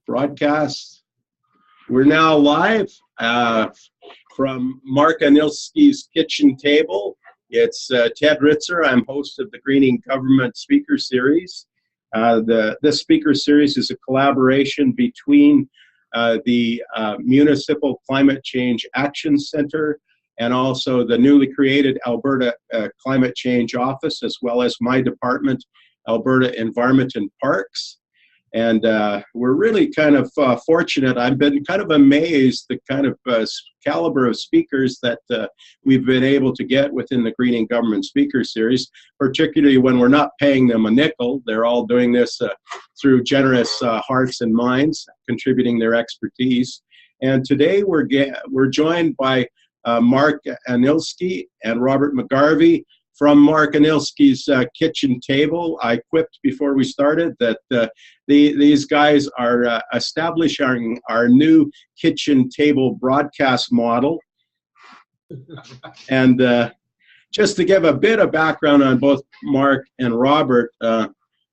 broadcast. We're now live from Mark Anielski's kitchen table. It's Ted Ritzer. I'm host of the Greening Government Speaker Series. This speaker series is a collaboration between the Municipal Climate Change Action Center and also the newly created Alberta Climate Change Office, as well as my department, Alberta Environment and Parks. And we're really kind of fortunate. I've been kind of amazed the kind of caliber of speakers that we've been able to get within the Greening Government Speaker Series, particularly when we're not paying them a nickel. They're all doing this through generous hearts and minds, contributing their expertise. And today we're joined by Mark Anielski and Robert McGarvey from Mark Anielski's kitchen table. I quipped before we started that these guys are establishing our new kitchen table broadcast model. And just to give a bit of background on both Mark and Robert,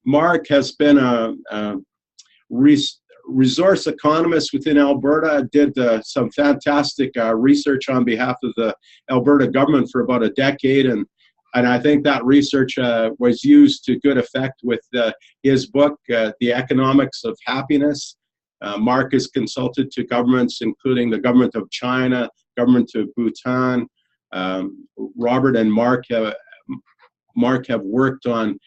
Mark has been a resource economist within Alberta, did some fantastic research on behalf of the Alberta government for about a decade, and I think that research was used to good effect with his book, The Economics of Happiness. Mark has consulted to governments, including the government of China, government of Bhutan. Robert and Mark have worked on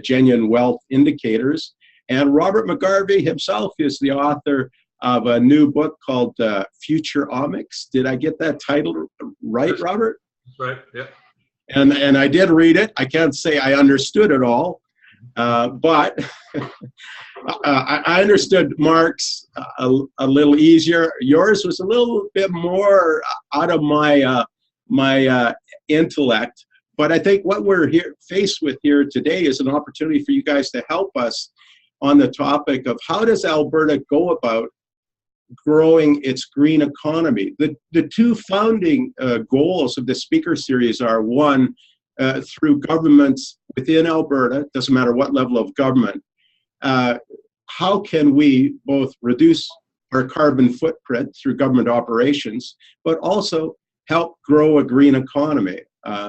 genuine wealth indicators. And Robert McGarvey himself is the author of a new book called Futuronomics. Did I get that title right, Robert? Right, yeah. And I did read it. I can't say I understood it all, but I understood Mark's a little easier. Yours was a little bit more out of my intellect. But I think what we're faced with here today is an opportunity for you guys to help us on the topic of how does Alberta go about growing its green economy. The two founding goals of the speaker series are, one, through governments within Alberta, doesn't matter what level of government, how can we both reduce our carbon footprint through government operations, but also help grow a green economy.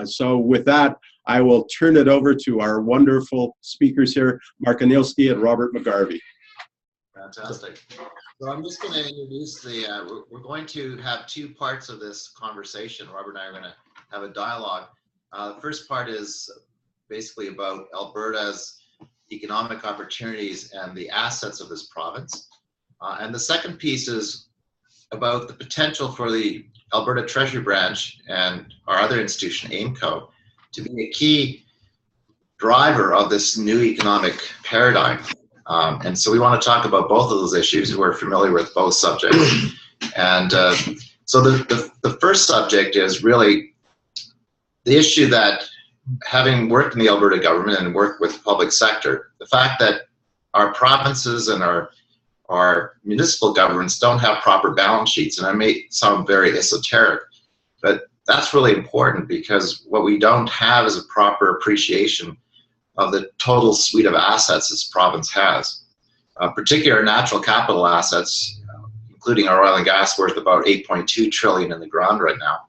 So with that, I will turn it over to our wonderful speakers here, Mark Anielski and Robert McGarvey. Fantastic. So I'm just going to introduce we're going to have two parts of this conversation. Robert and I are going to have a dialogue. The first part is basically about Alberta's economic opportunities and the assets of this province. And the second piece is about the potential for the Alberta Treasury Branch and our other institution, AIMCO, to be a key driver of this new economic paradigm. And so we want to talk about both of those issues. We're familiar with both subjects. And so the first subject is really the issue that, having worked in the Alberta government and worked with the public sector, the fact that our provinces and our municipal governments don't have proper balance sheets, and I may sound very esoteric, but that's really important because what we don't have is a proper appreciation of the total suite of assets this province has. Particularly our natural capital assets, including our oil and gas, worth about 8.2 trillion in the ground right now.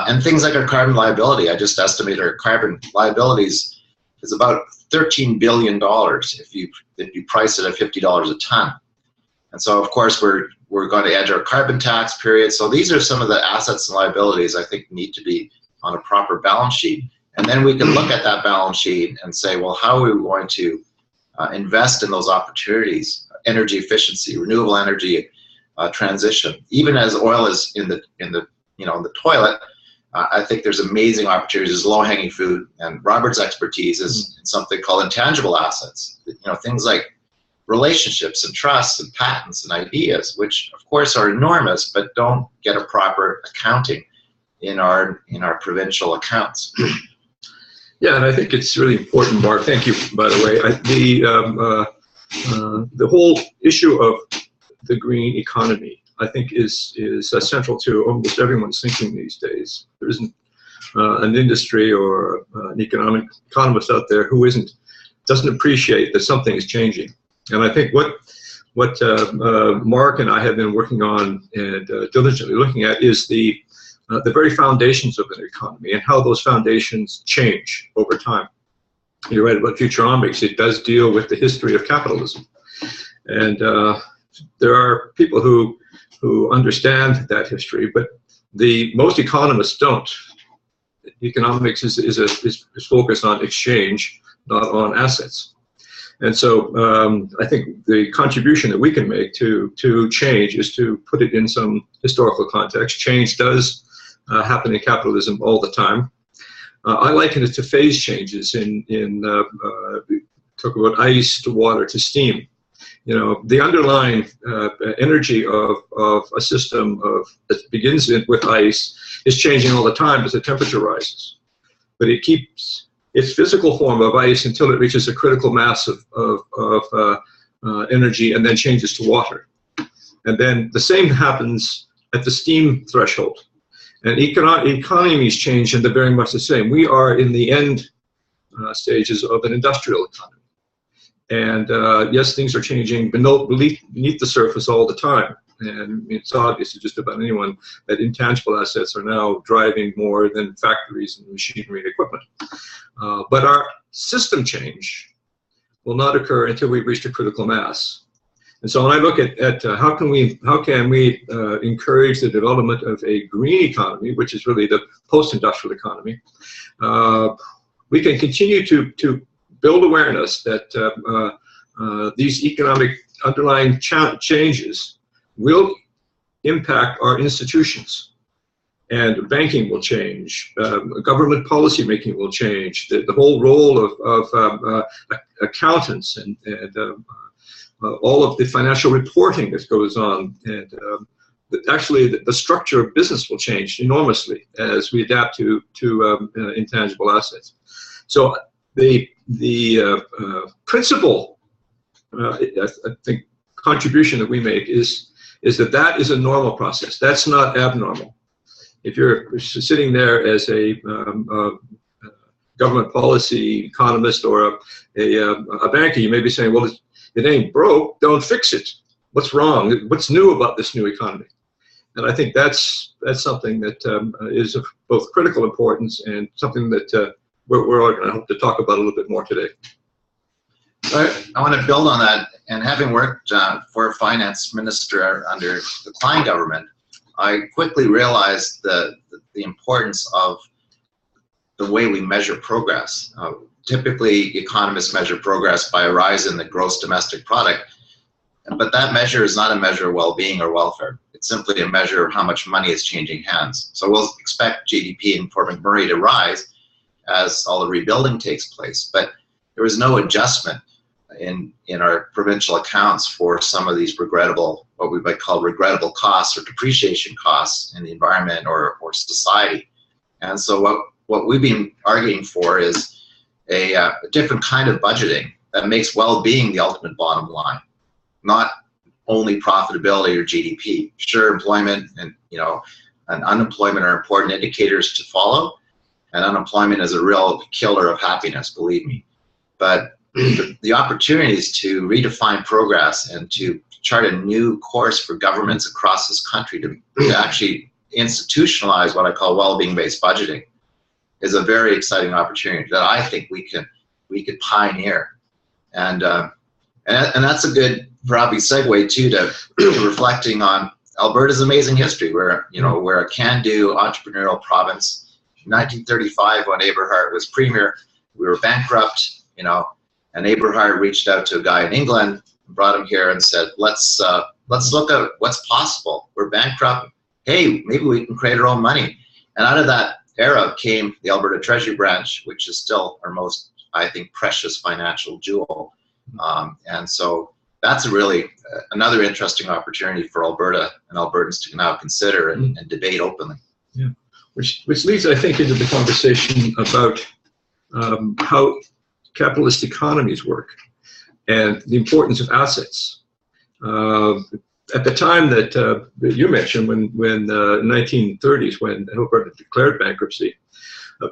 And things like our carbon liability. I just estimated our carbon liabilities is about $13 billion if you price it at $50 a ton. And so, of course, we're going to edge our carbon tax period. So these are some of the assets and liabilities I think need to be on a proper balance sheet. And then we can look at that balance sheet and say, well, how are we going to invest in those opportunities? Energy efficiency, renewable energy transition. Even as oil is in the toilet, I think there's amazing opportunities. There's low-hanging fruit, and Robert's expertise is in something called intangible assets. Things like relationships and trusts and patents and ideas, which of course are enormous, but don't get a proper accounting in our provincial accounts. Yeah, and I think it's really important, Mark. Thank you, by the way. The whole issue of the green economy, I think, is central to almost everyone's thinking these days. There isn't an industry or an economist out there who doesn't appreciate that something is changing. And I think what what Mark and I have been working on and diligently looking at is the very foundations of an economy and how those foundations change over time. You're right about Futuronomics. It does deal with the history of capitalism. And there are people who understand that history, but most economists don't. Economics is focused on exchange, not on assets. And so I think the contribution that we can make to change is to put it in some historical context. Change does happen in capitalism all the time. I liken it to phase changes talk about ice to water to steam. You know, the underlying energy of a system that begins with ice is changing all the time as the temperature rises. But it keeps its physical form of ice until it reaches a critical mass of energy and then changes to water. And then the same happens at the steam threshold. And economies change, and they're very much the same. We are in the end stages of an industrial economy. And yes, things are changing beneath the surface all the time. And it's obvious to just about anyone that intangible assets are now driving more than factories and machinery and equipment. But our system change will not occur until we've reached a critical mass. And so when I look at how can we encourage the development of a green economy, which is really the post-industrial economy, we can continue to build awareness that these economic underlying changes will impact our institutions. And banking will change, government policy making will change, the whole role of accountants and all of the financial reporting that goes on, and actually the structure of business will change enormously as we adapt to intangible assets. So the principal, I think, contribution that we make is that is a normal process. That's not abnormal. If you're sitting there as a government policy economist or a banker, you may be saying, well, it ain't broke, don't fix it. What's wrong? What's new about this new economy? And I think that's something that is of both critical importance and something that we're all going to hope to talk about a little bit more today. I want to build on that. And having worked for a finance minister under the Klein government, I quickly realized the importance of the way we measure progress. Typically, economists measure progress by a rise in the gross domestic product, but that measure is not a measure of well-being or welfare. It's simply a measure of how much money is changing hands. So we'll expect GDP in Fort McMurray to rise as all the rebuilding takes place, but there was no adjustment in our provincial accounts for some of these regrettable, what we might call regrettable costs or depreciation costs in the environment or society. And so what we've been arguing for is a different kind of budgeting that makes well-being the ultimate bottom line, not only profitability or GDP. Sure, employment and unemployment are important indicators to follow, and unemployment is a real killer of happiness, believe me. But the opportunities to redefine progress and to chart a new course for governments across this country to actually institutionalize what I call well-being-based budgeting is a very exciting opportunity that I think we could pioneer, and that's a good probably segue too to reflecting on Alberta's amazing history. We're a can-do entrepreneurial province. In 1935, when Aberhart was premier, we were bankrupt, and Aberhart reached out to a guy in England, brought him here, and said, let's look at what's possible. We're bankrupt. Hey, maybe we can create our own money. And out of that era came the Alberta Treasury Branch, which is still our most, I think, precious financial jewel. And so that's really another interesting opportunity for Alberta and Albertans to now consider and debate openly. Yeah, which leads, I think, into the conversation about how capitalist economies work and the importance of assets. At the time that you mentioned, when the 1930s, when Alberta declared bankruptcy,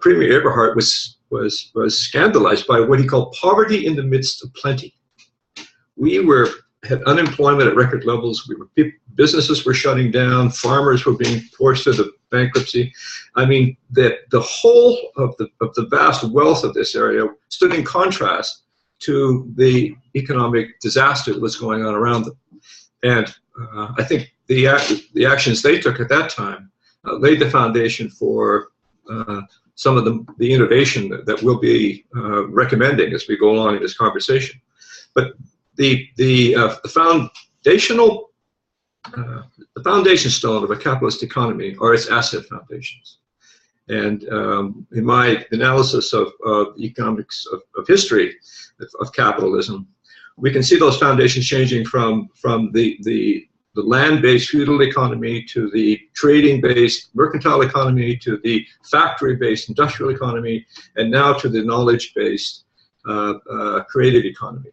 Premier Eberhart was scandalized by what he called poverty in the midst of plenty. We were had unemployment at record levels. Businesses were shutting down. Farmers were being forced into bankruptcy. I mean, the whole of the vast wealth of this area stood in contrast to the economic disaster that was going on around them. And I think the actions they took at that time laid the foundation for some of the innovation that we'll be recommending as we go along in this conversation. But the foundation stone of a capitalist economy are its asset foundations. And in my analysis of economics of history of capitalism, we can see those foundations changing from the land-based feudal economy to the trading-based mercantile economy to the factory-based industrial economy, and now to the knowledge-based creative economy.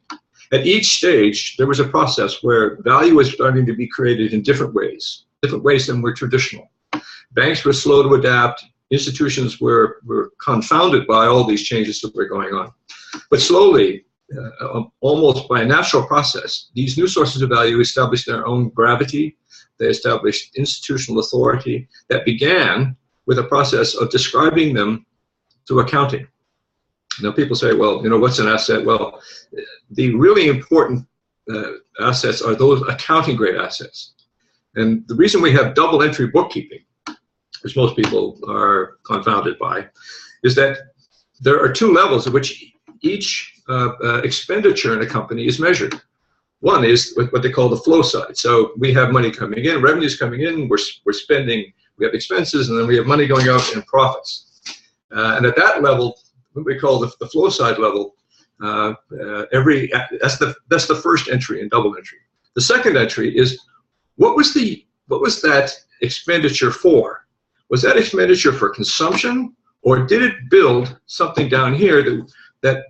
At each stage, there was a process where value was starting to be created in different ways than were traditional. Banks were slow to adapt. Institutions were confounded by all these changes that were going on. But slowly, almost by a natural process, these new sources of value established their own gravity. They established institutional authority that began with a process of describing them through accounting. Now people say, well, you know, what's an asset? Well, the really important assets are those accounting grade assets. And the reason we have double entry bookkeeping, which most people are confounded by, is that there are two levels at which each expenditure in a company is measured. One is what they call the flow side. So we have money coming in, revenues coming in, we're spending, we have expenses, and then we have money going out in profits. And at that level, what we call the flow side level, that's the first entry in double entry. The second entry is what was that expenditure for? Was that expenditure for consumption, or did it build something down here that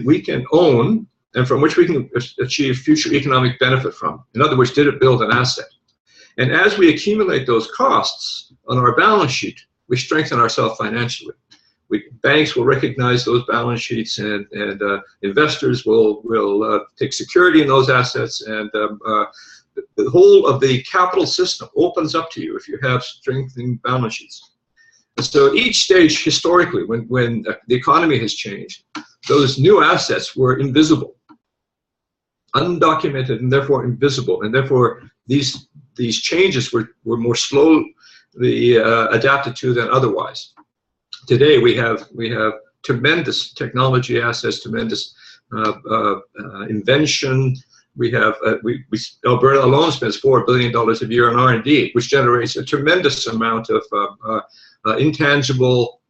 we can own and from which we can achieve future economic benefit from? In other words, did it build an asset? And as we accumulate those costs on our balance sheet, we strengthen ourselves financially. Banks will recognize those balance sheets, and investors will take security in those assets, and the whole of the capital system opens up to you if you have strengthening balance sheets. And so each stage historically, when the economy has changed, those new assets were invisible, undocumented, and therefore invisible, and therefore these changes were more slowly adapted to than otherwise. Today we have tremendous technology assets, tremendous invention. We have Alberta alone spends $4 billion a year on R&D, which generates a tremendous amount of intangible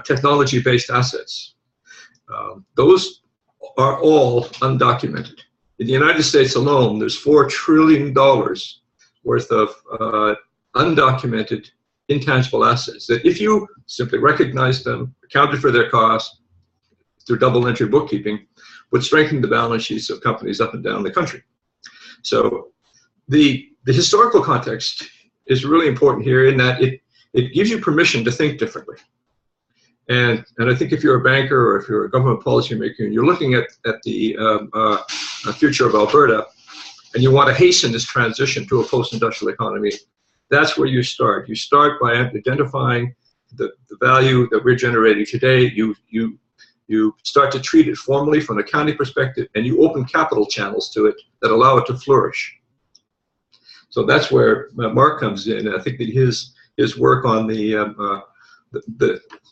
technology-based assets. Those are all undocumented. In the United States alone, there's $4 trillion worth of undocumented intangible assets that if you simply recognize them, accounted for their costs through double entry bookkeeping, would strengthen the balance sheets of companies up and down the country. So the historical context is really important here in that it gives you permission to think differently. And I think if you're a banker or if you're a government policymaker and you're looking at the future of Alberta and you want to hasten this transition to a post-industrial economy, that's where you start. You start by identifying the value that we're generating today. You start to treat it formally from an accounting perspective, and you open capital channels to it that allow it to flourish. So that's where Mark comes in. I think that his work on the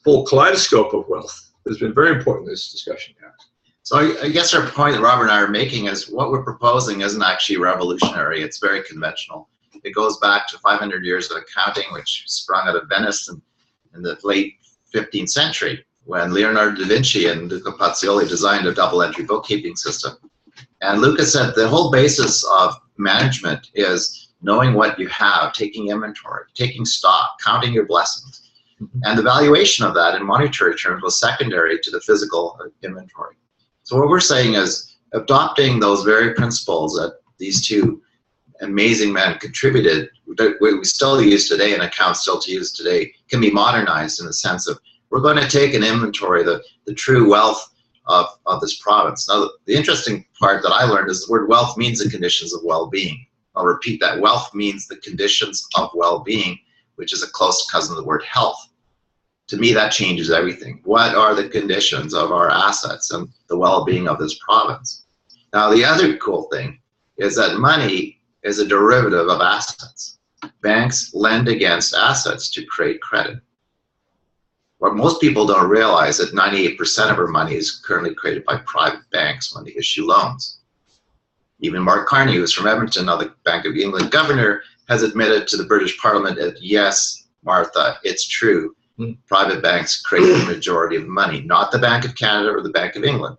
full kaleidoscope of wealth has been very important in this discussion. So I guess our point that Robert and I are making is what we're proposing isn't actually revolutionary. It's very conventional. It goes back to 500 years of accounting, which sprung out of Venice in the late 15th century, when Leonardo da Vinci and Luca Pacioli designed a double entry bookkeeping system. And Luca said the whole basis of management is knowing what you have, taking inventory, taking stock, counting your blessings. And the valuation of that in monetary terms was secondary to the physical inventory. So what we're saying is adopting those very principles that these two amazing men contributed, we still use today and accounts still to use today, can be modernized in the sense of we're going to take an inventory, the true wealth of this province. Now, the interesting part that I learned is the word wealth means the conditions of well-being. I'll repeat that. Wealth means the conditions of well-being, which is a close cousin of the word health. To me, that changes everything. What are the conditions of our assets and the well-being of this province? Now, the other cool thing is that money is a derivative of assets. Banks lend against assets to create credit. What most people don't realize is that 98% of our money is currently created by private banks when they issue loans. Even Mark Carney, who's from Edmonton, now the Bank of England governor, has admitted to the British Parliament that, yes, Martha, it's true. Private banks create the majority of the money, not the Bank of Canada or the Bank of England.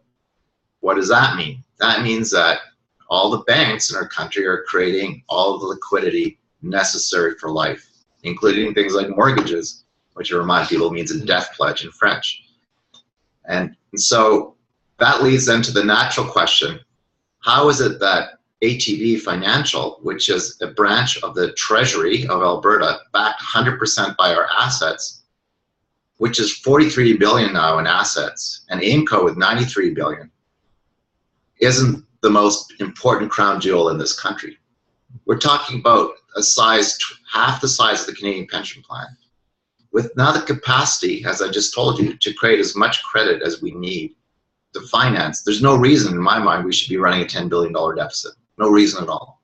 What does that mean? That means that all the banks in our country are creating all of the liquidity necessary for life, including things like mortgages, which I remind people means a death pledge in French. And so that leads then to the natural question, how is it that ATB Financial, which is a branch of the Treasury of Alberta, backed 100% by our assets, which is 43 billion now in assets, and AIMCO with 93 billion, isn't the most important crown jewel in this country? We're talking about a size, half the size of the Canadian pension plan, with now the capacity, as I just told you, to create as much credit as we need to finance. There's no reason, in my mind, we should be running a $10 billion deficit. No reason at all.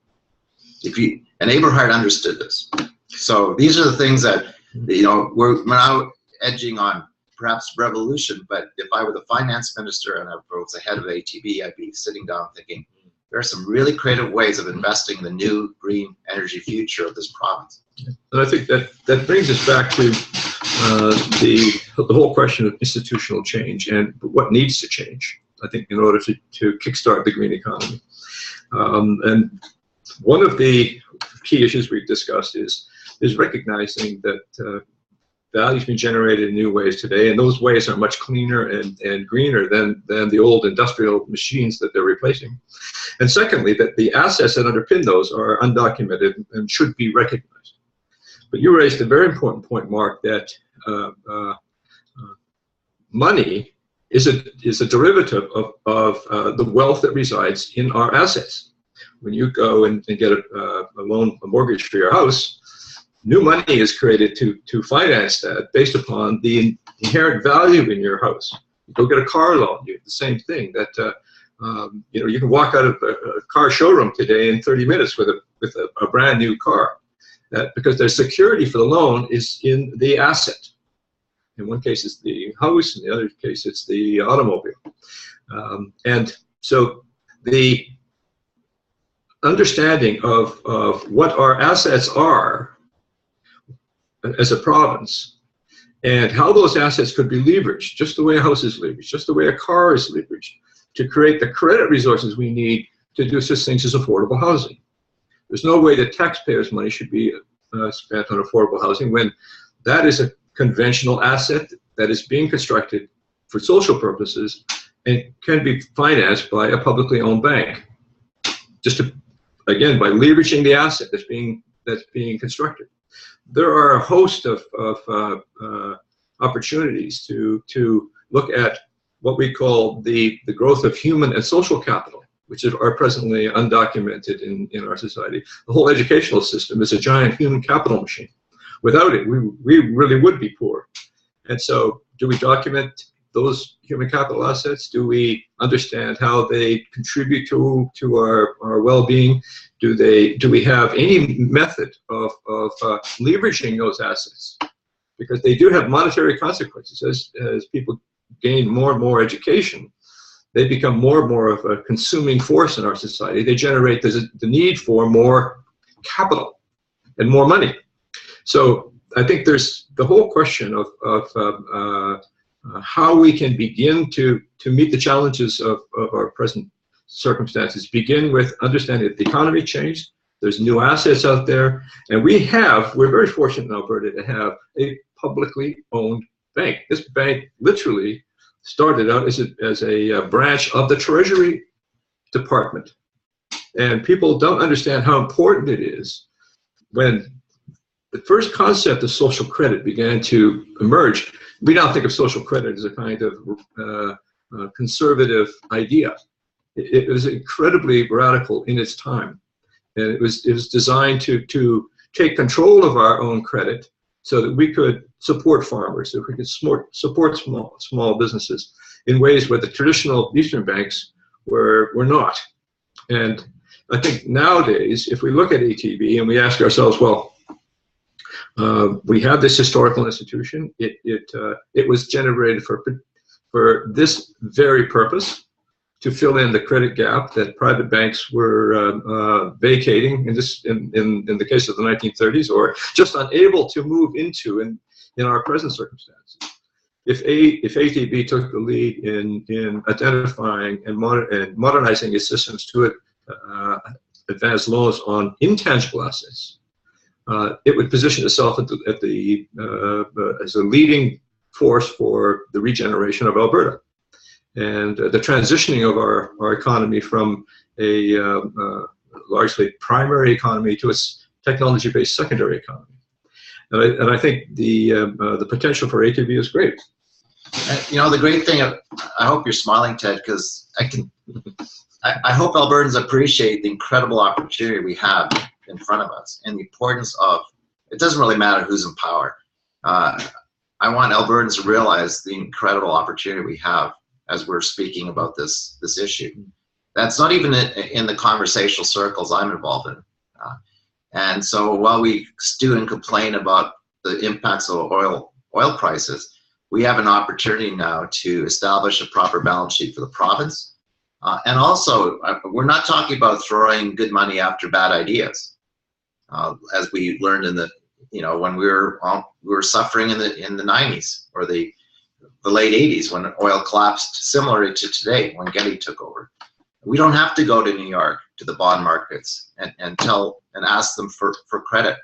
And Aberhart understood this. So these are the things that, we're now edging on perhaps revolution, but if I were the finance minister and I was the head of ATB, I'd be sitting down thinking, there are some really creative ways of investing in the new green energy future of this province. And I think that brings us back to the whole question of institutional change and what needs to change, I think, in order to kickstart the green economy. And one of the key issues we've discussed is recognizing that value is being generated in new ways today, and those ways are much cleaner and greener than the old industrial machines that they're replacing. And secondly, that the assets that underpin those are undocumented and should be recognized. But you raised a very important point, Mark, that money is a derivative of the wealth that resides in our assets. When you go and get a loan, a mortgage for your house, new money is created to finance that based upon the inherent value in your house. You go get a car loan, you do the same thing. That you can walk out of a car showroom today in 30 minutes with a brand new car. That because the security for the loan is in the asset. In one case, it's the house. In the other case, it's the automobile. And so the understanding of what our assets are as a province, and how those assets could be leveraged, just the way a house is leveraged, just the way a car is leveraged, to create the credit resources we need to do such things as affordable housing. There's no way that taxpayers' money should be spent on affordable housing when that is a conventional asset that is being constructed for social purposes and can be financed by a publicly owned bank. Again, by leveraging the asset that's being constructed. There are a host of opportunities to look at what we call the growth of human and social capital, which are presently undocumented in our society. The whole educational system is a giant human capital machine. Without it, we really would be poor. And so, do we document those human capital assets? Do we understand how they contribute to our well-being? Do we have any method of leveraging those assets? Because they do have monetary consequences. As people gain more and more education, they become more and more of a consuming force in our society. They generate the need for more capital and more money. So I think there's the whole question of how we can begin to meet the challenges of our present circumstances. Begin with understanding that the economy changed, there's new assets out there, and we're very fortunate in Alberta to have a publicly owned bank. This bank literally started out as a branch of the Treasury Department. And people don't understand how important it is. When the first concept of social credit began to emerge, we now think of social credit as a kind of conservative idea. It was incredibly radical in its time, and it was designed to take control of our own credit so that we could support farmers, that we could support small businesses in ways where the traditional Eastern banks were not. And I think nowadays, if we look at ATB and we ask ourselves, well, we have this historical institution. It was generated for this very purpose, to fill in the credit gap that private banks were vacating in the case of the 1930s, or just unable to move into in our present circumstances. If ATB took the lead in identifying and modernizing its systems to advance loans on intangible assets, it would position itself as a leading force for the regeneration of Alberta. And the transitioning of our economy from a largely primary economy to a technology-based secondary economy. And I think the potential for ATB is great. And, you know, the great thing, I hope you're smiling, Ted, because I hope Albertans appreciate the incredible opportunity we have in front of us, and the importance of, it doesn't really matter who's in power. I want Albertans to realize the incredible opportunity we have as we're speaking about this issue. That's not even in the conversational circles I'm involved in. And so while we stew and complain about the impacts of oil prices, we have an opportunity now to establish a proper balance sheet for the province. And also, we're not talking about throwing good money after bad ideas, as we learned in the, when we were suffering in the 90s or the late 80s when oil collapsed, similar to today when Getty took over. We don't have to go to New York to the bond markets and ask them for credit.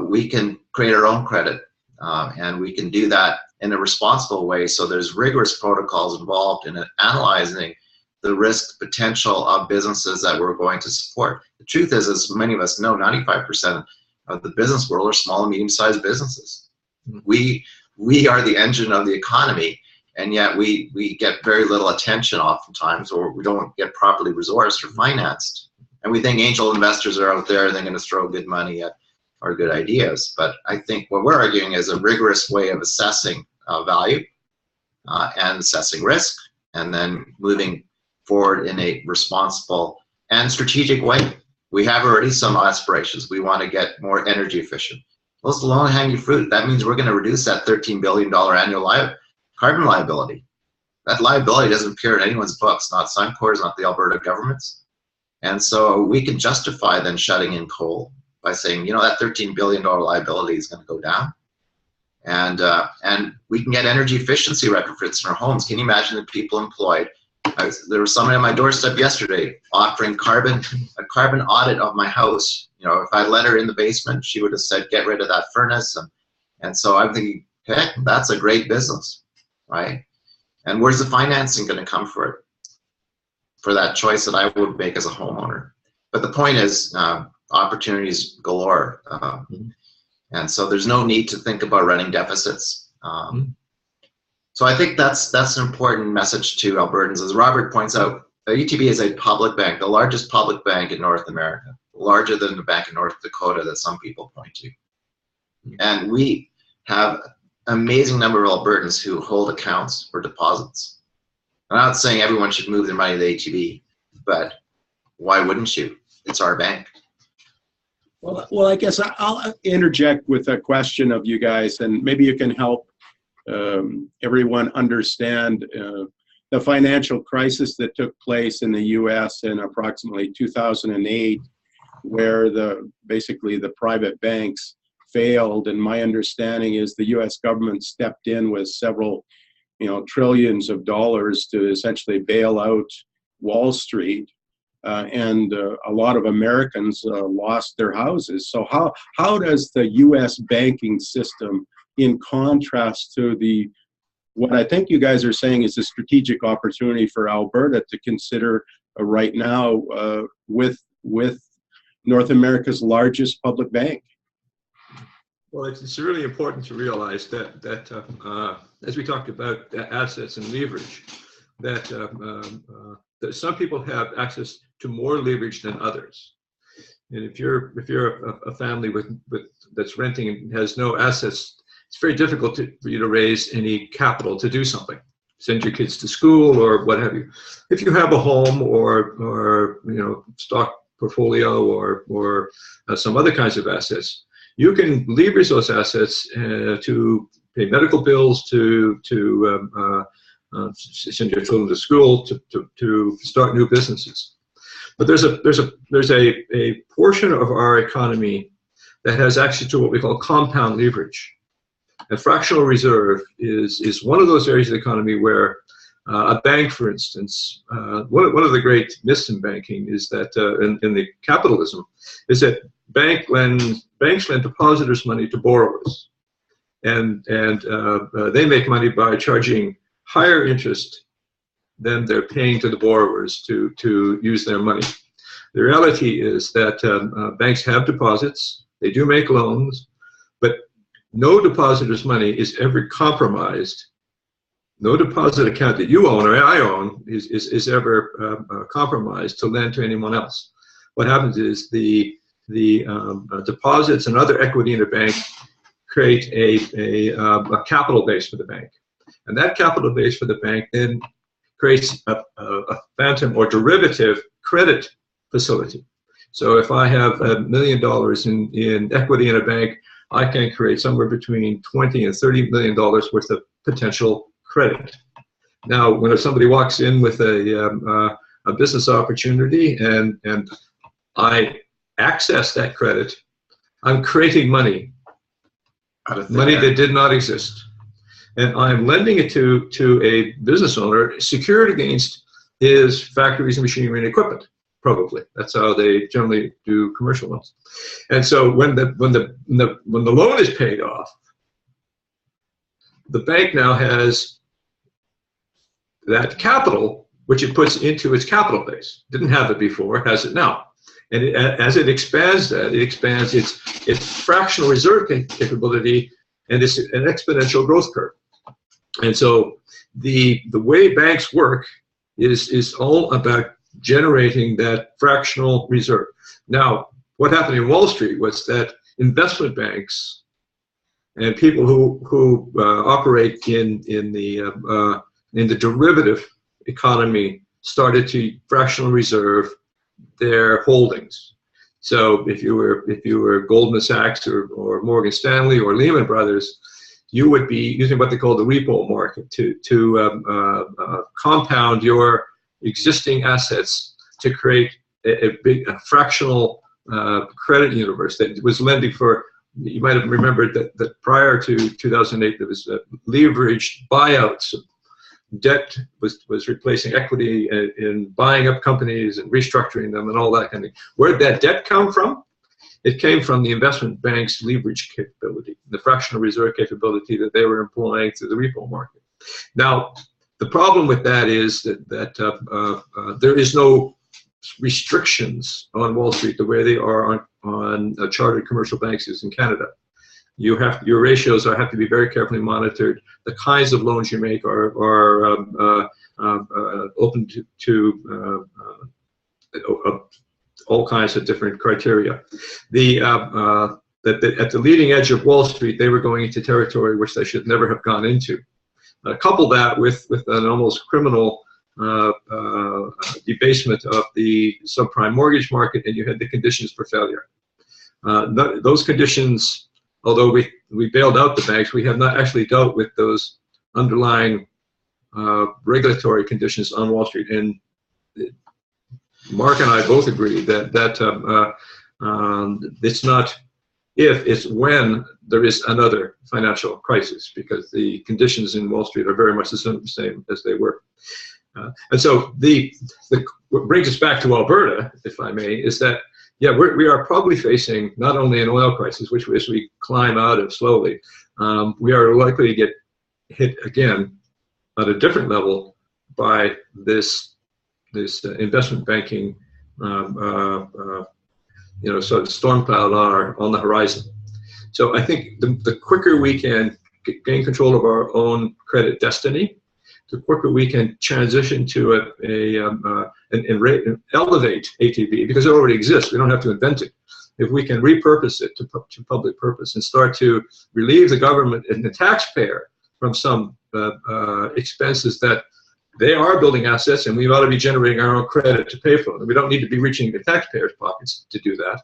We can create our own credit, and we can do that in a responsible way. So there's rigorous protocols involved in analyzing the risk potential of businesses that we're going to support. The truth is, as many of us know, 95% of the business world are small and medium-sized businesses. We are the engine of the economy, and yet we get very little attention oftentimes, or we don't get properly resourced or financed. And we think angel investors are out there and they're going to throw good money at our good ideas. But I think what we're arguing is a rigorous way of assessing value and assessing risk, and then moving forward in a responsible and strategic way. We have already some aspirations. We want to get more energy efficient. Well, it's the low-hanging fruit. That means we're going to reduce that $13 billion annual carbon liability. That liability doesn't appear in anyone's books, not Suncor's, not the Alberta government's. And so we can justify then shutting in coal by saying, that $13 billion liability is going to go down. And we can get energy efficiency retrofits in our homes. Can you imagine the people employed? There was someone at my doorstep yesterday offering a carbon audit of my house. If I let her in the basement, she would have said, get rid of that furnace. And so I'm thinking, heck, that's a great business, right? And where's the financing going to come for it? For that choice that I would make as a homeowner. But the point is, opportunities galore. And so there's no need to think about running deficits. So I think that's an important message to Albertans. As Robert points out, the ATB is a public bank, the largest public bank in North America, larger than the bank in North Dakota that some people point to. And we have an amazing number of Albertans who hold accounts for deposits. I'm not saying everyone should move their money to the ATB, but why wouldn't you? It's our bank. Well, I guess I'll interject with a question of you guys, and maybe you can help everyone understand the financial crisis that took place in the U.S. in approximately 2008, where basically the private banks failed. And my understanding is the U.S. government stepped in with several, trillions of dollars to essentially bail out Wall Street. And a lot of Americans lost their houses. So how does the U.S. banking system, in contrast to what I think you guys are saying is a strategic opportunity for Alberta to consider right now with North America's largest public bank? Well, it's really important to realize that as we talked about assets and leverage, that some people have access to more leverage than others. And if you're a family that's renting and has no assets, it's very difficult for you to raise any capital to do something, send your kids to school or what have you. If you have a home or stock portfolio or some other kinds of assets, you can leverage those assets to pay medical bills, to send your children to school, to start new businesses. But there's a portion of our economy that has access to what we call compound leverage. And fractional reserve is one of those areas of the economy where a bank, for instance, one of the great myths in banking is that in the capitalism is that banks lend depositors money to borrowers, and they make money by charging higher interest than they're paying to the borrowers to use their money. The reality is that banks have deposits, they do make loans, but no depositor's money is ever compromised. No deposit account that you own or I own is ever compromised to lend to anyone else. What happens is the deposits and other equity in a bank create a capital base for the bank. And that capital base for the bank then creates a phantom or derivative credit facility. So if I have $1 million in equity in a bank, I can create somewhere between $20 and $30 million worth of potential credit. Now, when somebody walks in with a business opportunity and I access that credit, I'm creating money that did not exist. And I'm lending it to a business owner secured against his factories and machinery and equipment. Probably that's how they generally do commercial loans. And so when the loan is paid off, the bank now has that capital which it puts into its capital base. Didn't have it before, it has it now. And as it expands that, it expands its fractional reserve capability and it's an exponential growth curve. And so the way banks work is all about generating that fractional reserve. Now, what happened in Wall Street was that investment banks and people who operate in the derivative economy started to fractional reserve their holdings. So if you were Goldman Sachs or Morgan Stanley or Lehman Brothers, you would be using what they call the repo market to compound your existing assets to create a fractional credit universe that was lending for. You might have remembered that prior to 2008, there was leveraged buyouts. Debt was replacing equity in buying up companies and restructuring them and all that kind of thing. Where did that debt come from? It came from the investment bank's leverage capability, the fractional reserve capability that they were employing through the repo market. Now, the problem with that is that there is no restrictions on Wall Street the way they are on chartered commercial banks in Canada. Your ratios have to be very carefully monitored. The kinds of loans you make are open to all kinds of different criteria. At the leading edge of Wall Street, they were going into territory which they should never have gone into. Couple that with an almost criminal debasement of the subprime mortgage market, and you had the conditions for failure. Those conditions, although we bailed out the banks, we have not actually dealt with those underlying regulatory conditions on Wall Street. And Mark and I both agree that it's not if, it's when there is another financial crisis, because the conditions in Wall Street are very much the same as they were. And so what brings us back to Alberta, if I may, is that, yeah, we are probably facing not only an oil crisis, which as we climb out of slowly, we are likely to get hit again at a different level by this investment banking, sort of storm cloud on the horizon. So I think the quicker we can gain control of our own credit destiny, the quicker we can transition to elevate ATB, because it already exists. We don't have to invent it. If we can repurpose it to public purpose and start to relieve the government and the taxpayer from some expenses that they are building assets, and we ought to be generating our own credit to pay for them. We don't need to be reaching the taxpayers' pockets to do that.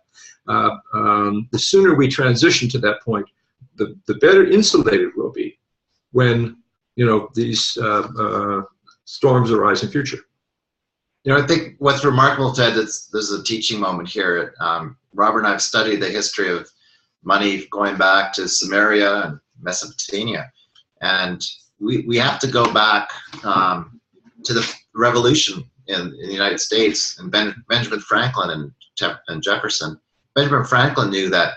The sooner we transition to that point, the better insulated we'll be when these storms arise in future. I think what's remarkable, Ted, is there's a teaching moment here. Robert and I have studied the history of money going back to Samaria and Mesopotamia. And we have to go back to the revolution in the United States and Benjamin Franklin and Jefferson. Benjamin Franklin knew that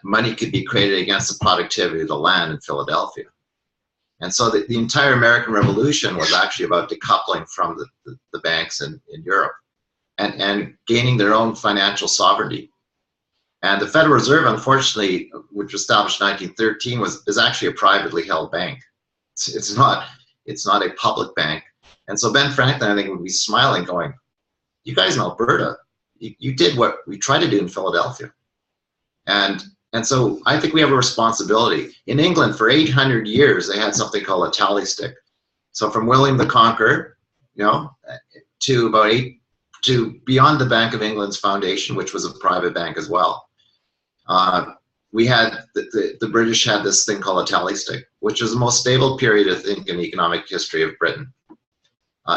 money could be created against the productivity of the land in Philadelphia. And so the entire American Revolution was actually about decoupling from the banks in Europe and gaining their own financial sovereignty. And the Federal Reserve, unfortunately, which was established in 1913, is actually a privately held bank. It's not a public bank. And so Ben Franklin, I think, would be smiling, going, "You guys in Alberta, you did what we tried to do in Philadelphia." And so I think we have a responsibility. In England, for 800 years, they had something called a tally stick. So from William the Conqueror, to beyond the Bank of England's foundation, which was a private bank as well. We had the British had this thing called a tally stick, which was the most stable period, I think, in the economic history of Britain,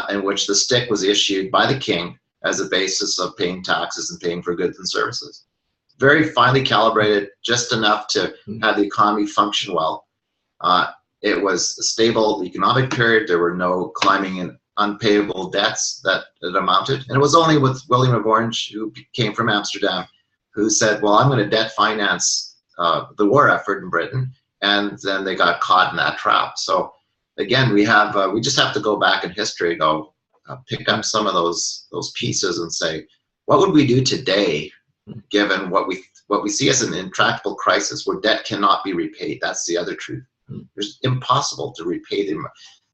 in which the stick was issued by the king as a basis of paying taxes and paying for goods and services. Very finely calibrated, just enough to have the economy function well. It was a stable economic period. There were no climbing in unpayable debts that it amounted. And it was only with William of Orange, who came from Amsterdam, who said, well, I'm going to debt finance the war effort in Britain. And then they got caught in that trap. So again, we just have to go back in history, pick up some of those pieces and say, what would we do today, given what we see as an intractable crisis where debt cannot be repaid? That's the other truth. It's impossible to repay the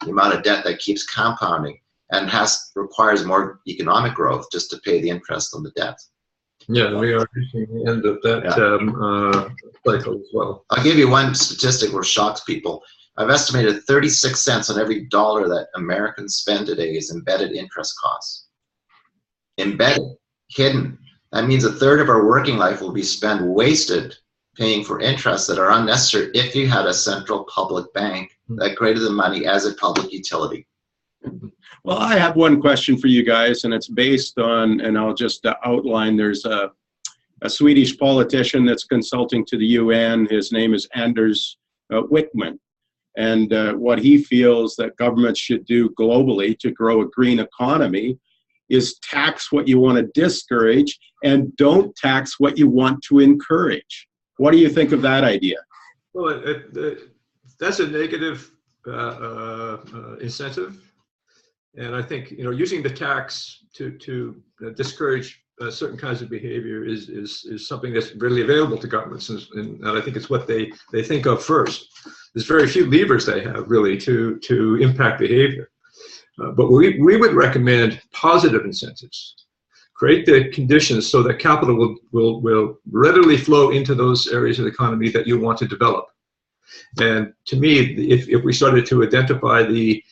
amount of debt that keeps compounding and requires more economic growth just to pay the interest on the debt. Yeah, we are reaching the end of that cycle as well. I'll give you one statistic which shocks people. I've estimated 36 cents on every dollar that Americans spend today is embedded interest costs. Embedded, hidden. That means a third of our working life will be spent wasted paying for interests that are unnecessary if you had a central public bank that created the money as a public utility. Well, I have one question for you guys, and it's based on, and I'll just outline, there's a Swedish politician that's consulting to the UN. His name is Anders Wickman. And what he feels that governments should do globally to grow a green economy is tax what you want to discourage and don't tax what you want to encourage. What do you think of that idea? Well, that's a negative incentive. And I think, using the tax to discourage certain kinds of behavior is something that's readily available to governments. And I think it's what they think of first. There's very few levers they have really to impact behavior. But we would recommend positive incentives. Create the conditions so that capital will readily flow into those areas of the economy that you want to develop. And to me, if we started to identify the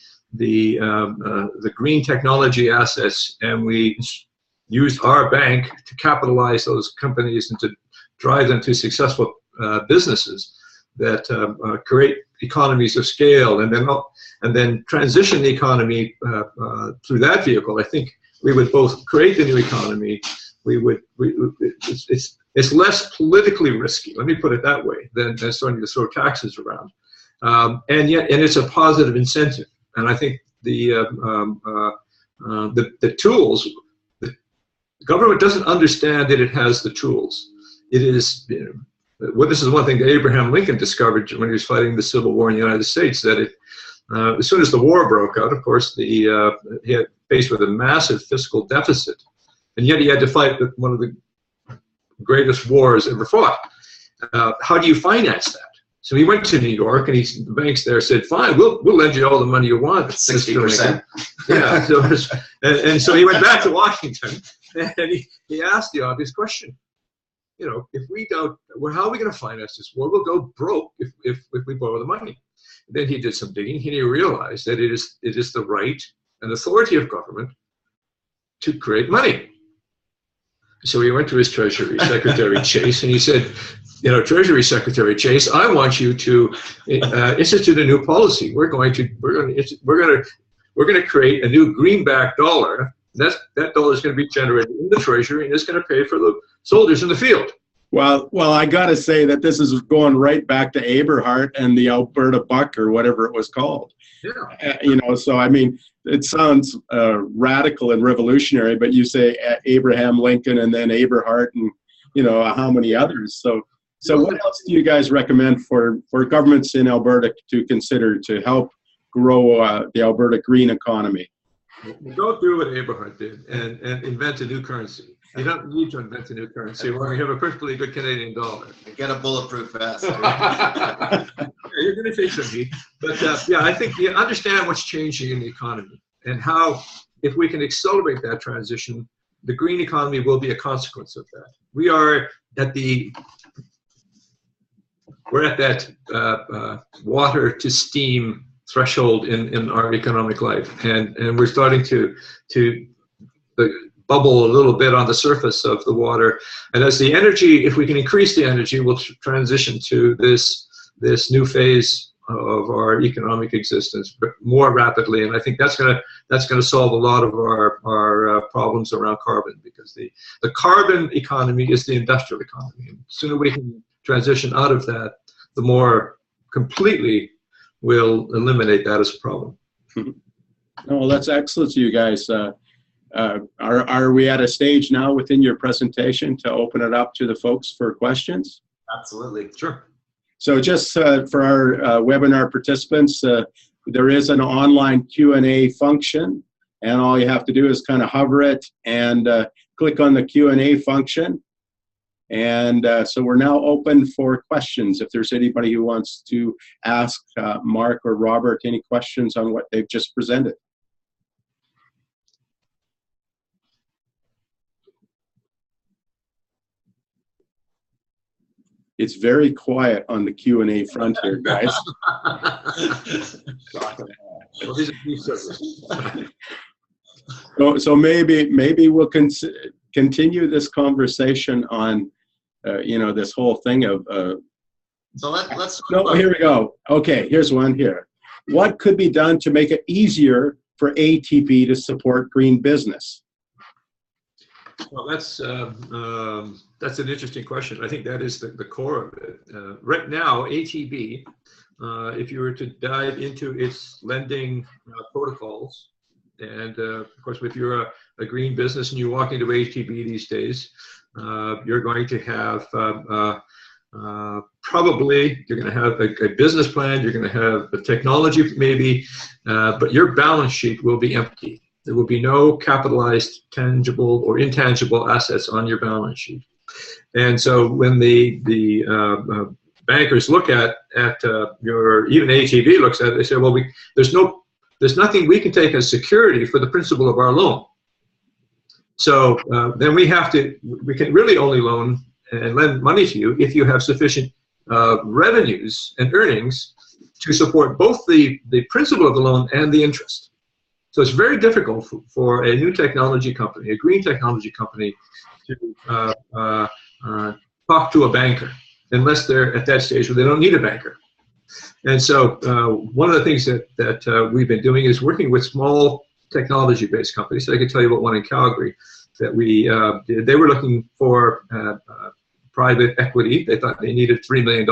green technology assets and we used our bank to capitalize those companies and to drive them to successful businesses that create economies of scale and then transition the economy through that vehicle, I think we would both create the new economy. It's less politically risky, let me put it that way, than starting to throw taxes around. And it's a positive incentive. And I think the tools, the government doesn't understand that it has the tools. It is, this is one thing that Abraham Lincoln discovered when he was fighting the Civil War in the United States, that as soon as the war broke out, of course, he had faced with a massive fiscal deficit, and yet he had to fight one of the greatest wars ever fought. How do you finance that? So he went to New York, and the banks there said, "Fine, we'll lend you all the money you want." 60%. Yeah. So he went back to Washington, and he asked the obvious question. You know, if we don't, well, how are we going to finance this? Well, we'll go broke if we borrow the money. Then he did some digging, and he realized that it is the right and authority of government to create money. So he went to his Treasury Secretary Chase, and he said, "You know, Treasury Secretary Chase, I want you to institute a new policy. We're going to create a new greenback dollar. That dollar is going to be generated in the Treasury, and it's going to pay for the soldiers in the field." Well, I got to say that this is going right back to Aberhart and the Alberta buck, or whatever it was called. Yeah. You know, so I mean, it sounds radical and revolutionary, but you say Abraham Lincoln and then Aberhart and, you know, how many others. So what else do you guys recommend for governments in Alberta to consider to help grow the Alberta green economy? Go through what Aberhart did and invent a new currency. You don't need to invent a new currency when we have a perfectly good Canadian dollar. Get a bulletproof vest. You're going to take some heat. But yeah, I think you understand what's changing in the economy and how, if we can accelerate that transition, the green economy will be a consequence of that. We're at that water to steam threshold in our economic life, and we're starting to bubble a little bit on the surface of the water. And as the energy, if we can increase the energy, we'll transition to this new phase of our economic existence more rapidly. And I think that's gonna solve a lot of our problems around carbon, because the carbon economy is the industrial economy. And the sooner we can transition out of that, the more completely we'll eliminate that as a problem. Oh, that's excellent, you guys. Are we at a stage now within your presentation to open it up to the folks for questions? Absolutely. Sure. So just for our webinar participants, there is an online Q&A function, and all you have to do is kind of hover it and click on the Q&A function. And so we're now open for questions. If there's anybody who wants to ask Mark or Robert any questions on what they've just presented. It's very quiet on the Q&A front here, guys. So maybe we'll continue this conversation on, you know, this whole thing of. So let's. No, here we go. Okay, here's one here. What could be done to make it easier for ATB to support green business? Well, that's an interesting question. I think that is the core of it. Right now, ATB, if you were to dive into its lending protocols, and of course, if you're a green business and you walk into ATB these days, you're going to have probably you're going to have a business plan, you're going to have a technology maybe, but your balance sheet will be empty. There will be no capitalized tangible or intangible assets on your balance sheet. And so when the bankers look at your, even ATB looks at it, they say, well, there's nothing we can take as security for the principal of our loan. So then we can really only loan and lend money to you if you have sufficient revenues and earnings to support both the principal of the loan and the interest. So it's very difficult for a new technology company, a green technology company, to talk to a banker unless they're at that stage where they don't need a banker. And so one of the things that we've been doing is working with small technology-based companies. So I can tell you about one in Calgary that we did. They were looking for private equity. They thought they needed $3 million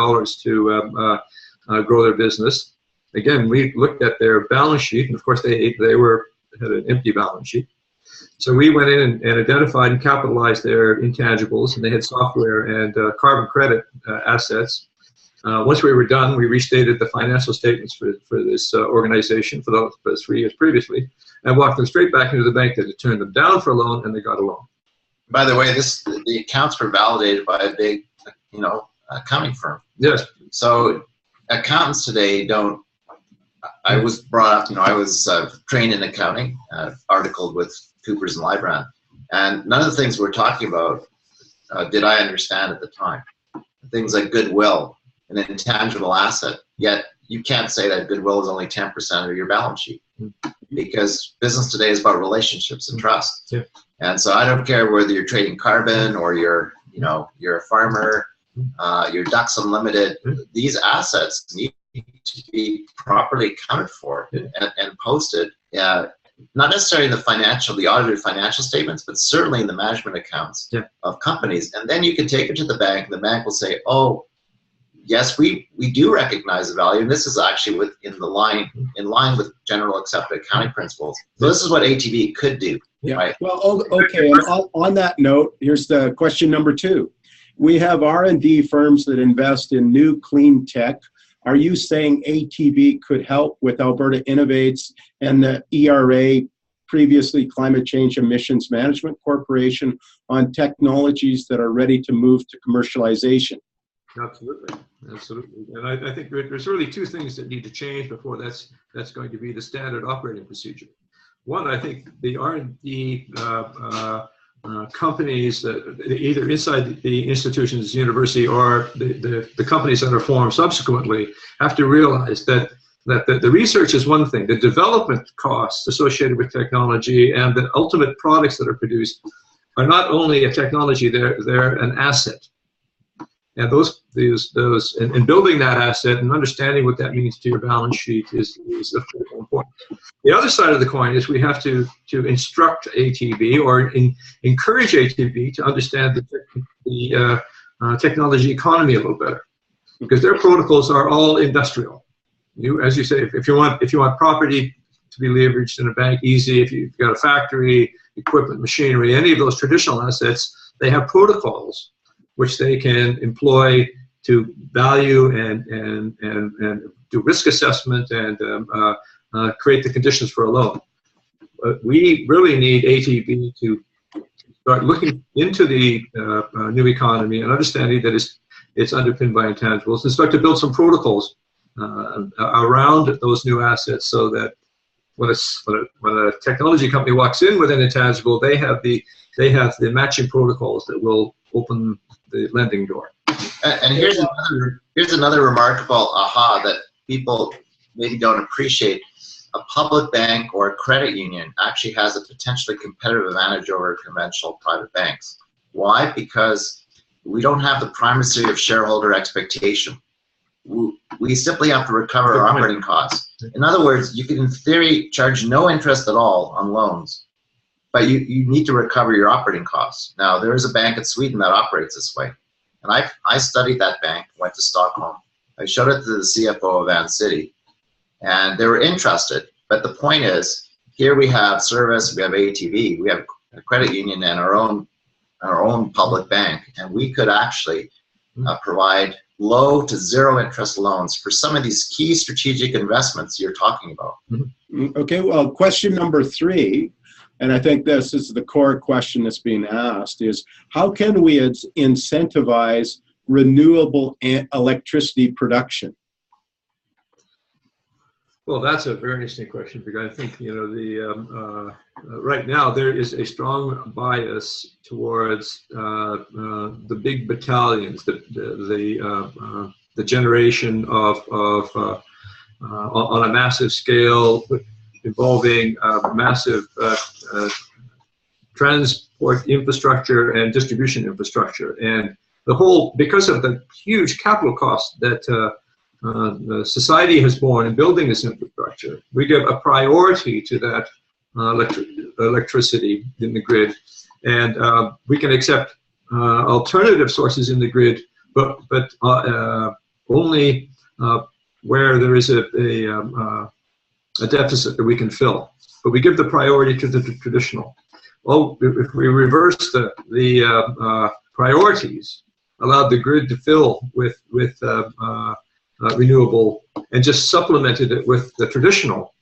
to grow their business. Again, we looked at their balance sheet, and of course they had an empty balance sheet. So we went in and identified and capitalized their intangibles, and they had software and carbon credit assets. Once we were done, we restated the financial statements for this organization for those 3 years previously, and walked them straight back into the bank that had turned them down for a loan, and they got a loan. By the way, the accounts were validated by a big, accounting firm. Yes. So accountants today don't. I was brought up, I was trained in accounting, articled with Coopers and Lybrand, and none of the things we're talking about did I understand at the time. Things like goodwill, an intangible asset, yet you can't say that goodwill is only 10% of your balance sheet, because business today is about relationships and trust. Yeah. And so I don't care whether you're trading carbon or you're a farmer, you're Ducks Unlimited. These assets need to be properly accounted for and posted. Not necessarily in the audited financial statements, but certainly in the management accounts of companies. And then you can take it to the bank, and the bank will say, oh, yes, we do recognize the value, and this is actually in line with general accepted accounting principles. So this is what ATB could do, right? Well, okay, and on that note, here's the question number 2. We have R&D firms that invest in new clean tech. Are you saying ATB could help with Alberta Innovates and the ERA, previously Climate Change Emissions Management Corporation, on technologies that are ready to move to commercialization? Absolutely, absolutely. And I think there's really 2 things that need to change before that's going to be the standard operating procedure. One, I think the R&D companies that either inside the institutions, university, or the companies that are formed subsequently have to realize that the research is one thing. The development costs associated with technology and the ultimate products that are produced are not only a technology, they're an asset. And and building that asset and understanding what that means to your balance sheet is critical important. The other side of the coin is we have to instruct ATB or encourage ATB to understand the technology economy a little better, because their protocols are all industrial. As you say, if you want property to be leveraged in a bank, easy. If you've got a factory, equipment, machinery, any of those traditional assets, they have protocols which they can employ to value and do risk assessment and create the conditions for a loan. But we really need ATB to start looking into the new economy and understanding that it's underpinned by intangibles, and start to build some protocols around those new assets, so that when a technology company walks in with an intangible, they have the matching protocols that will open the lending door. And here's another remarkable aha that people maybe don't appreciate. A public bank or a credit union actually has a potentially competitive advantage over conventional private banks. Why? Because we don't have the primacy of shareholder expectation. We simply have to recover our operating costs. In other words, you can, in theory, charge no interest at all on loans, but you need to recover your operating costs. Now, there is a bank in Sweden that operates this way. And I studied that bank, went to Stockholm. I showed it to the CFO of Van City, and they were interested. But the point is, here we have service, we have ATB, we have a credit union and our own public bank, and we could actually provide low to zero interest loans for some of these key strategic investments you're talking about. Okay, well, question number 3, and I think this is the core question that's being asked, is how can we incentivize renewable electricity production? Well, that's a very interesting question, because I think right now there is a strong bias towards the big battalions, the generation of on a massive scale, involving massive transport infrastructure and distribution infrastructure, and because of the huge capital costs that the society has borne in building this infrastructure, we give a priority to that electricity in the grid, and we can accept alternative sources in the grid, but only where there is a deficit that we can fill. But we give the priority to the traditional. Well, if we reverse the priorities, allowed the grid to fill with renewable and just supplemented it with the traditional,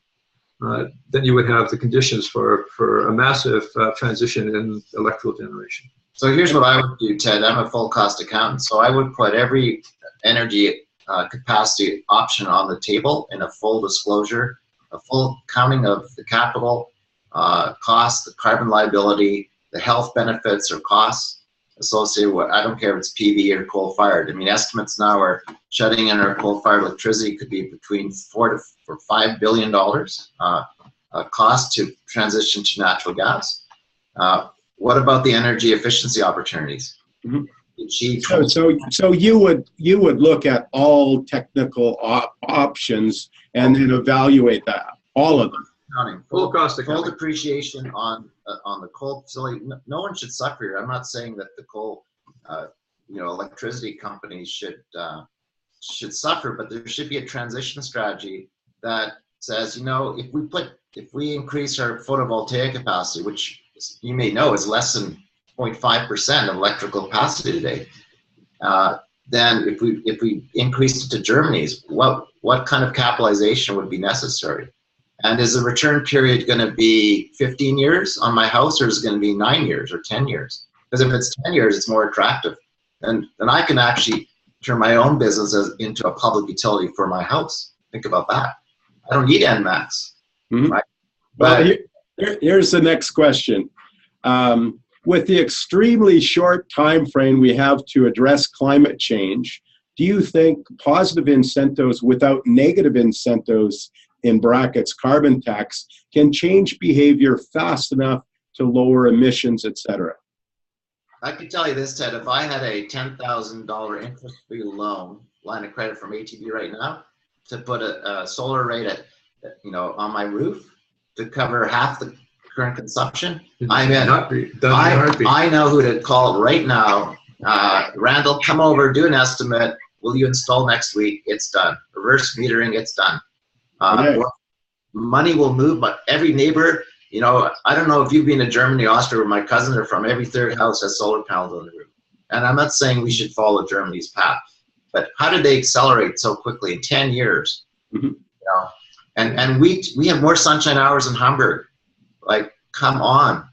then you would have the conditions for a massive transition in electrical generation. So here's what I would do, Ted. I'm a full cost accountant, so I would put every energy capacity option on the table in a full disclosure, a full counting of the capital costs, the carbon liability, the health benefits or costs associated with, I don't care if it's PV or coal-fired. I mean, estimates now are shutting in our coal-fired electricity could be between $4 to $5 billion cost to transition to natural gas. What about the energy efficiency opportunities? Mm-hmm. So you would look at all technical options and then evaluate that, all of them. Full cost accounting. Full depreciation on the coal facility. No one should suffer here. I'm not saying that the coal, electricity companies should suffer, but there should be a transition strategy that says, if we increase our photovoltaic capacity, which you may know is less than 0.5% of electrical capacity today, then if we increase it to Germany's, what kind of capitalization would be necessary? And is the return period going to be 15 years on my house, or is it going to be 9 years or 10 years? Because if it's 10 years, it's more attractive. And then I can actually turn my own business into a public utility for my house. Think about that. I don't need NMAX. Mm-hmm. Right? Well, here's the next question. With the extremely short time frame we have to address climate change, do you think positive incentives without negative incentives, in brackets carbon tax, can change behavior fast enough to lower emissions, etc.? I can tell you this, Ted. If I had a $10,000 interest-free line of credit from ATB right now to put a solar array on my roof to cover half the current consumption, I know who to call right now. Randall, come over, do an estimate. Will you install next week? It's done. Reverse metering, it's done. Money will move, but every neighbor, I don't know if you've been to Germany, Austria, where my cousins are from, every third house has solar panels on the roof. And I'm not saying we should follow Germany's path, but how did they accelerate so quickly in 10 years? Mm-hmm. And we have more sunshine hours in Hamburg. Like, come on.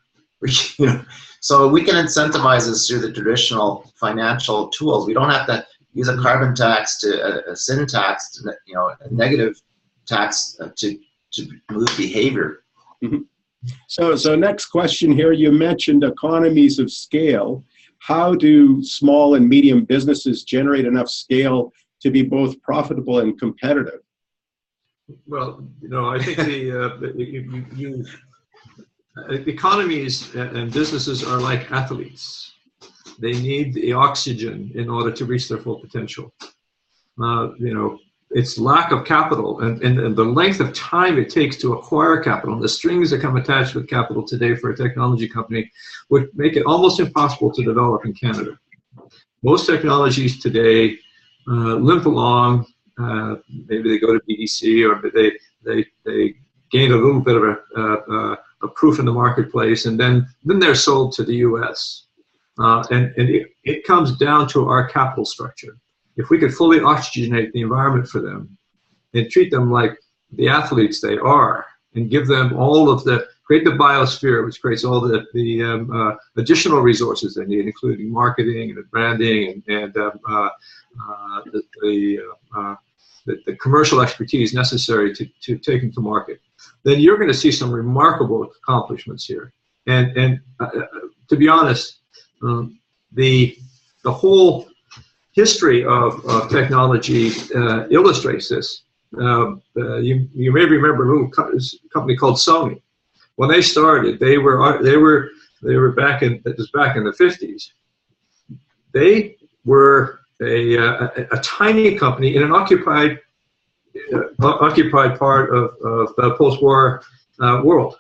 So we can incentivize this through the traditional financial tools. We don't have to use a carbon tax to a sin tax, a negative tax to move behavior. Mm-hmm. So next question here, you mentioned economies of scale. How do small and medium businesses generate enough scale to be both profitable and competitive? Well, I think economies and businesses are like athletes. They need the oxygen in order to reach their full potential. It's lack of capital and the length of time it takes to acquire capital, and the strings that come attached with capital today for a technology company would make it almost impossible to develop in Canada. Most technologies today limp along. Maybe they go to BDC, or they gain a little bit of a proof in the marketplace, and then they're sold to the U.S. And it comes down to our capital structure. If we could fully oxygenate the environment for them and treat them like the athletes they are, and give them create the biosphere, which creates all the additional resources they need, including marketing and branding and the commercial expertise necessary to take them to market, then you're going to see some remarkable accomplishments here. And to be honest, the whole history of technology illustrates this. You may remember a little company called Sony. When they started, they were back in the 50s. They were a tiny company in an occupied part of the post-war world.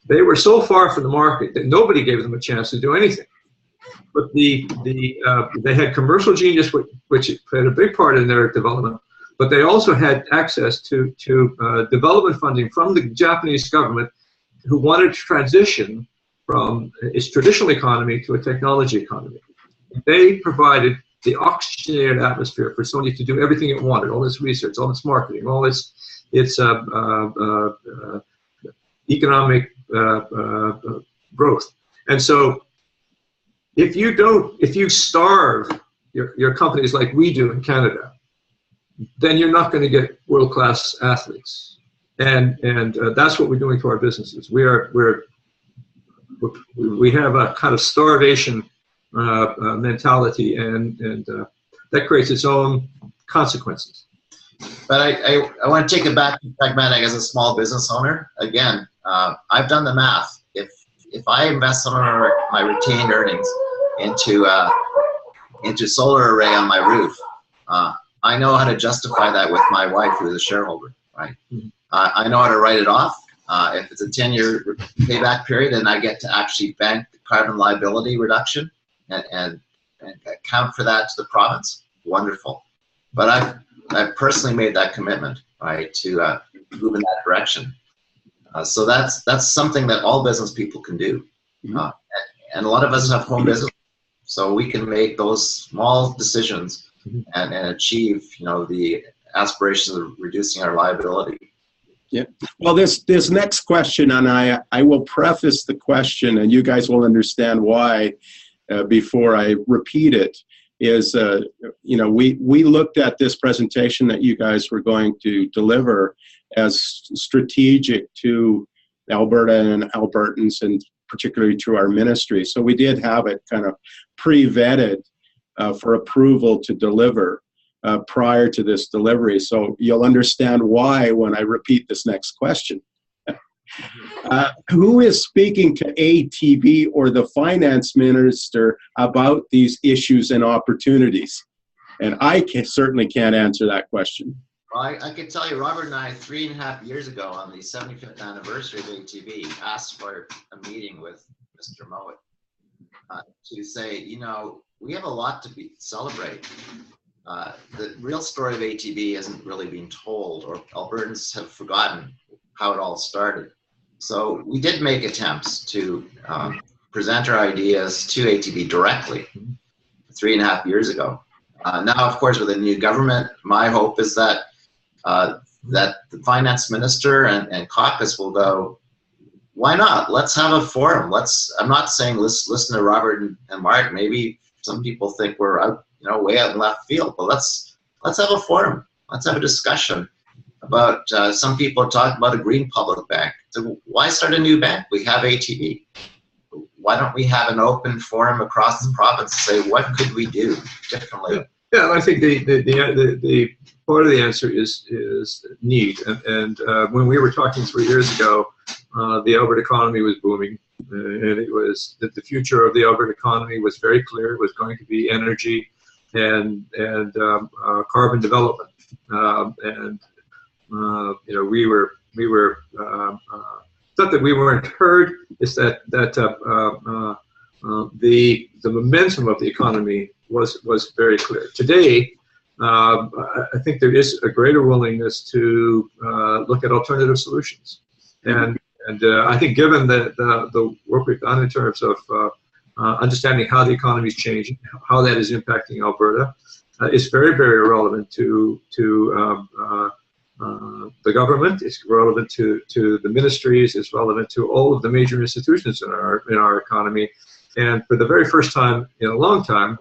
They were so far from the market that nobody gave them a chance to do anything. But they had commercial genius, which played a big part in their development. But they also had access to development funding from the Japanese government, who wanted to transition from its traditional economy to a technology economy. They provided the oxygenated atmosphere for Sony to do everything it wanted, all its research, all its marketing, all its economic growth. And so if you starve your companies like we do in Canada, then you're not going to get world-class athletes. And that's what we're doing to our businesses. We have a kind of starvation mentality, and that creates its own consequences. But I want to take it back to pragmatic as a small business owner. Again, I've done the math. If I invest some of my retained earnings into solar array on my roof, I know how to justify that with my wife, who is a shareholder, right? Mm-hmm. I know how to write it off. If it's a 10-year payback period, and I get to actually bank the carbon liability reduction and account for that to the province, wonderful. But I've personally made that commitment, right, to move in that direction. So that's something that all business people can do. Mm-hmm. And a lot of us have home business, so we can make those small decisions and achieve, the aspirations of reducing our liability. Yeah. Well, this next question, and I will preface the question, and you guys will understand why before I repeat it, is, we looked at this presentation that you guys were going to deliver as strategic to Alberta and Albertans, and particularly to our ministry. So we did have it kind of pre-vetted for approval to deliver prior to this delivery. So you'll understand why when I repeat this next question. Who is speaking to ATB or the finance minister about these issues and opportunities? And I certainly can't answer that question. Well, I can tell you, Robert and I, 3.5 years ago on the 75th anniversary of ATB, asked for a meeting with Mr. Mowat to say, we have a lot to celebrate. The real story of ATB isn't really being told, or Albertans have forgotten how it all started. So we did make attempts to present our ideas to ATB directly 3.5 years ago. Now, of course, with a new government, my hope is that that the finance minister and caucus will go, why not? Let's have a forum. I'm not saying let's listen to Robert and Mark. Maybe some people think we're out, way out in left field, but let's have a forum. Let's have a discussion about, some people are talking about a green public bank. So why start a new bank? We have ATB. Why don't we have an open forum across the province to say, what could we do differently? Yeah, I think the part of the answer is need. And when we were talking 3 years ago, the Alberta economy was booming. And it was that the future of the Alberta economy was very clear. It was going to be energy and carbon development. We were not that we weren't heard. It's that the momentum of the economy was very clear. Today, I think there is a greater willingness to look at alternative solutions, and I think given the work we've done in terms of understanding how the economy is changing, how that is impacting Alberta, is very, very relevant to the government. It's relevant to the ministries. It's relevant to all of the major institutions in our economy. And for the very first time in a long time,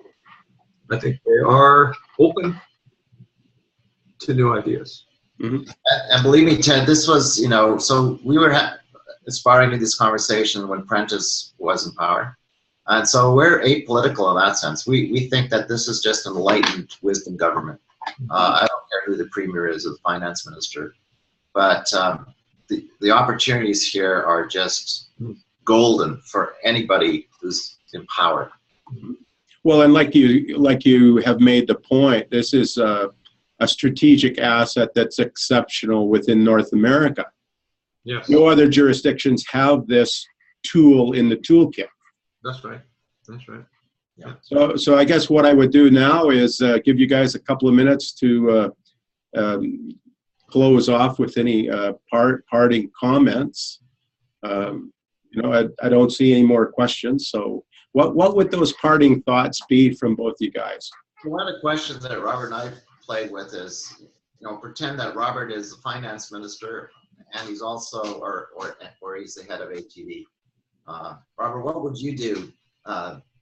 I think they are open to new ideas. Mm-hmm. And believe me, Ted, this was, so we were aspiring to this conversation when Prentice was in power. And so we're apolitical in that sense. We think that this is just an enlightened wisdom government. I don't care who the premier is or the finance minister, but the opportunities here are just golden for anybody who's in power. Well, and like you have made the point, this is a strategic asset that's exceptional within North America. Yes. No other jurisdictions have this tool in the toolkit. That's right. That's right. Yeah. So I guess what I would do now is give you guys a couple of minutes to close off with any parting comments. I don't see any more questions. So what would those parting thoughts be from both you guys? One of the questions that Robert and I played with is, pretend that Robert is the finance minister and he's also, or he's the head of ATB. Robert, what would you do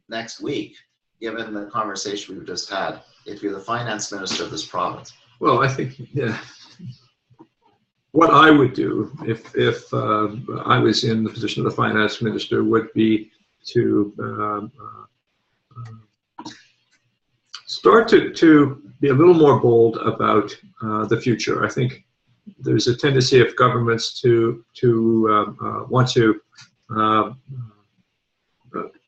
next week, given the conversation we've just had, if you're the finance minister of this province? Well, I think what I would do if I was in the position of the finance minister would be to start to be a little more bold about the future. I think there's a tendency of governments to want to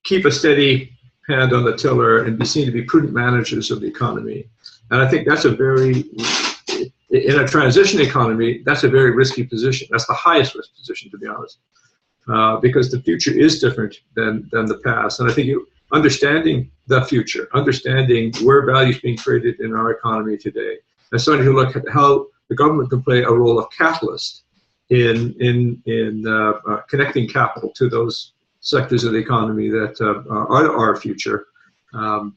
keep a steady hand on the tiller and be seen to be prudent managers of the economy. And I think that's in a transition economy, that's a very risky position. That's the highest risk position, to be honest, because the future is different than the past. And I think understanding the future, understanding where value is being created in our economy today, and starting to look at how the government can play a role of catalyst in connecting capital to those sectors of the economy that are our future,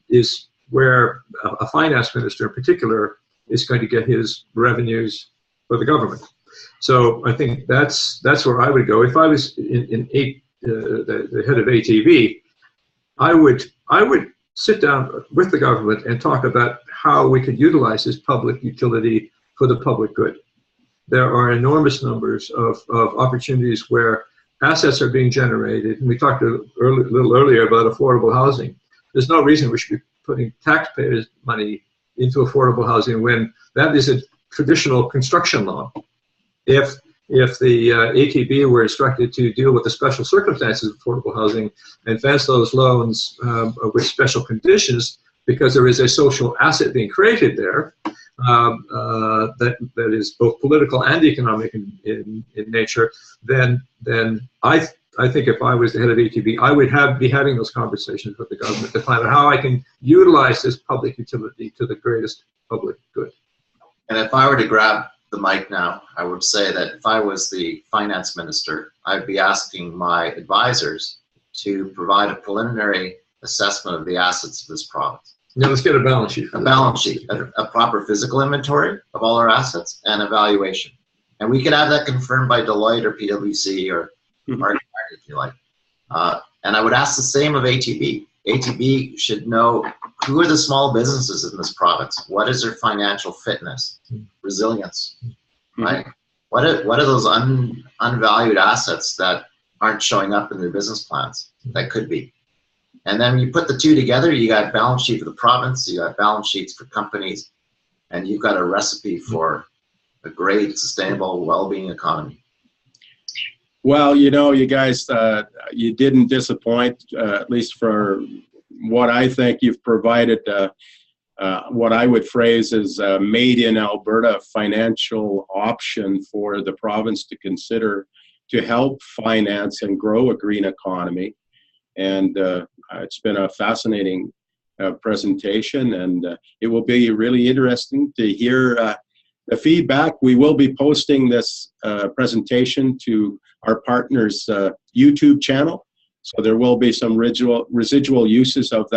is where a finance minister in particular is going to get his revenues for the government. So I think that's where I would go. If I was the head of ATB, I would sit down with the government and talk about how we could utilize this public utility for the public good. There are enormous numbers of opportunities where assets are being generated, and we talked a little earlier about affordable housing. There's no reason we should be putting taxpayers' money into affordable housing when that is a traditional construction loan. If the ATB were instructed to deal with the special circumstances of affordable housing and advance those loans with special conditions, because there is a social asset being created there that is both political and economic in nature, then I think if I was the head of ATB, I would be having those conversations with the government to find out how I can utilize this public utility to the greatest public good. And if I were to grab the mic now, I would say that if I was the finance minister, I'd be asking my advisors to provide a preliminary assessment of the assets of this province. Now let's get a balance sheet. A balance sheet, a proper physical inventory of all our assets, and evaluation. And we could have that confirmed by Deloitte or PwC or Mark, if you like. And I would ask the same of ATB. ATB should know who are the small businesses in this province. What is their financial fitness, resilience, right? What are those unvalued assets that aren't showing up in their business plans that could be? And then you put the two together, you got a balance sheet for the province, you got balance sheets for companies, and you've got a recipe for a great, sustainable, well-being economy. Well, you know, you guys, you didn't disappoint, at least for what I think you've provided, what I would phrase as a made in Alberta financial option for the province to consider to help finance and grow a green economy. And it's been a fascinating presentation, and it will be really interesting to hear the feedback. We will be posting this presentation to our partner's YouTube channel, so there will be some residual uses of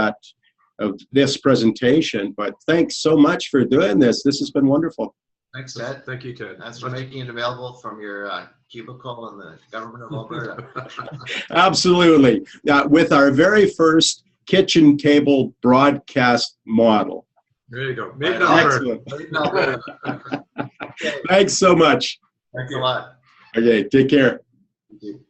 this presentation. But thanks so much for doing this. This has been wonderful. Thanks, Ted. Thank you, Ted. Thanks for making it available from your cubicle in the government of Alberta. Absolutely. With our very first kitchen table broadcast model. There you go. Made in Alberta. Thanks so much. Thanks a lot. Okay, take care. Thank you.